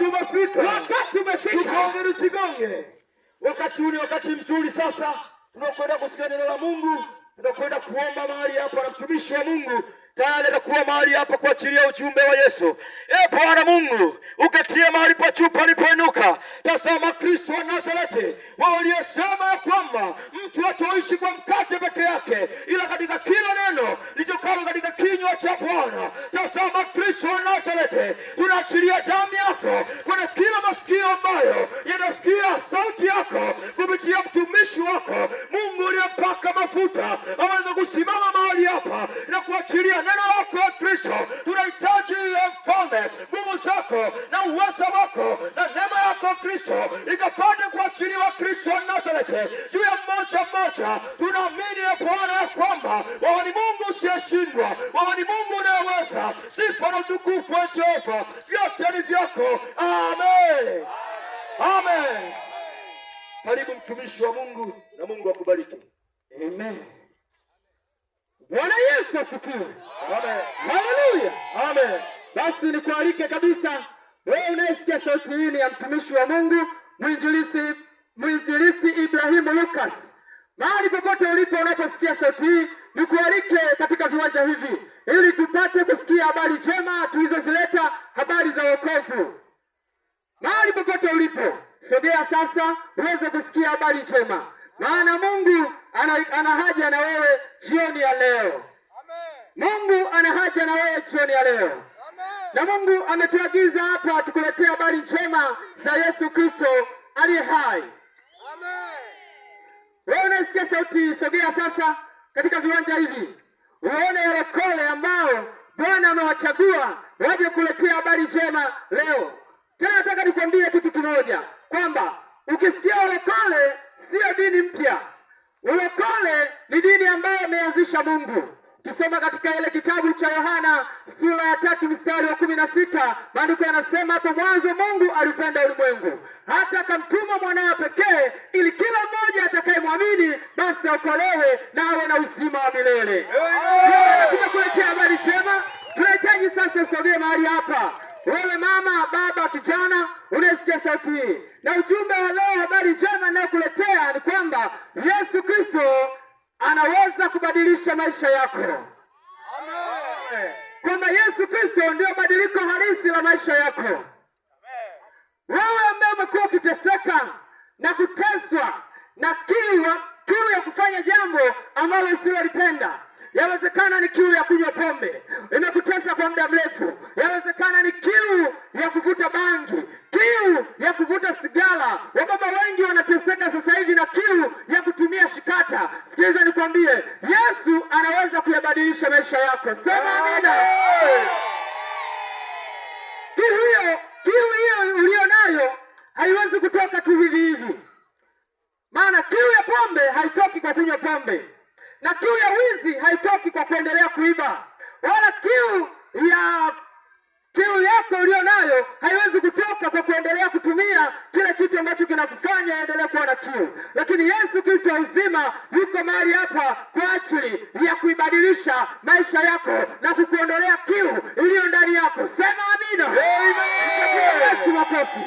wakati umefika. Tugonge tusigonge. Wakati ule wakati mzuri sasa. Tunakwenda kusikia neno la Mungu. Tunakwenda kuomba mahali hapa na mtumishi wa Mungu tayari atakuwa mahali hapa kuachilia ujumbe wa Yesu. Bwana Mungu, ukatie mahali pa juu palipoinuka. Tazama Kristo wa Nazareti, wao waliosema kwamba mtu hatoishi kwa mkate peke yake, ila katika kila neno litokalo katika kinywa cha Bwana. Tazama Kristo wa Nazareti, tunaachilia damu yako kwenye kila masikio ambayo yanasikia sauti yako kupitia mtumishi wako. Mungu uliyempaka mafuta aweze kusimama mahali hapa na kuachilia neno lako ya Kristo. Tunahitaji Mfalme, nguvu zako na uwezo wako na neema yako Kristo ikapate kuachiliwa Kristo wa Nazareti juu ya mmoja mmoja. Tunaamini ya Bwana ya kwamba wewe ni Mungu usiyeshindwa, wewe ni Mungu unayeweza. Sifa na utukufu wa Jehova vyote ni vyako. Amen. Amen. Karibu mtumishi wa Mungu na Mungu akubariki. Amen. Bwana Yesu asifiwe. Amen. Haleluya. Amen. Basi nikualike kabisa wewe unayesikia sauti hii ya mtumishi wa Mungu mwinjilisti Ibrahimu Lucas. Mahali popote ulipo unaposikia sauti hii, nikualike katika viwanja hivi ili tupate kusikia habari njema tulizozileta, habari za wokovu. Mahali popote ulipo, sogea sasa uweze kusikia habari njema. Maana Mungu ana haja na wewe jioni ya leo. Mungu ana haja na wewe jioni ya leo. Na Mungu ametuagiza hapa tukuletea habari njema za Yesu Kristo aliye hai. Wewe unasikia sauti, sogea sasa katika viwanja hivi uone walokole ambao Bwana amewachagua waje kuletea habari njema leo. Tena nataka nikwambie kitu kimoja, kwamba ukisikia walokole sio dini mpya. Ulokole ni dini ambayo ameanzisha Mungu. Tusoma katika ile kitabu cha Yohana sura ya 3 mstari wa 16, maandiko yanasema hapo mwanzo Mungu alipenda ulimwengu hata akamtuma mwanawe pekee ili kila mmoja atakayemwamini basi aokolewe na awe na uzima wa milele. Tumekuletea habari njema. Tunahitaji sasa usogee mahali hapa. Wewe mama, baba, kijana unasikia sauti hii. Na ujumbe wa leo, habari njema ninayokuletea ni kwamba Yesu Kristo anaweza kubadilisha maisha yako. Amen. Kwamba Yesu Kristo ndio badiliko halisi la maisha yako. Amen. Wewe ambaye umekuwa ukiteseka na kuteswa na kiu ya kufanya jambo ambalo usilolipenda. Yawezekana ni kiu ya kunywa pombe, imekutesa kwa muda mrefu. Yawezekana ni kiu ya kuvuta bangi, kiu ya kuvuta sigara. Wababa wengi wanateseka sasa hivi na kiu ya kutumia shikata. Sikiliza nikwambie, Yesu anaweza kuyabadilisha maisha yako. Sema amina. Kiu hiyo ulio nayo haiwezi kutoka tu hivi hivi. Maana kiu ya pombe haitoki kwa kunywa pombe, na kiu ya wizi haitoki kwa kuendelea kuiba, wala kiu yako ulio nayo haiwezi kutoka kwa kuendelea kutumia kile kitu ambacho kinakufanya endelee kuwa na kiu. Lakini Yesu Kristo wa uzima yuko mahali hapa kwa ajili ya kuibadilisha maisha yako na kukuondolea kiu iliyo ndani yako. Sema amina. Amen. Yesu makofi.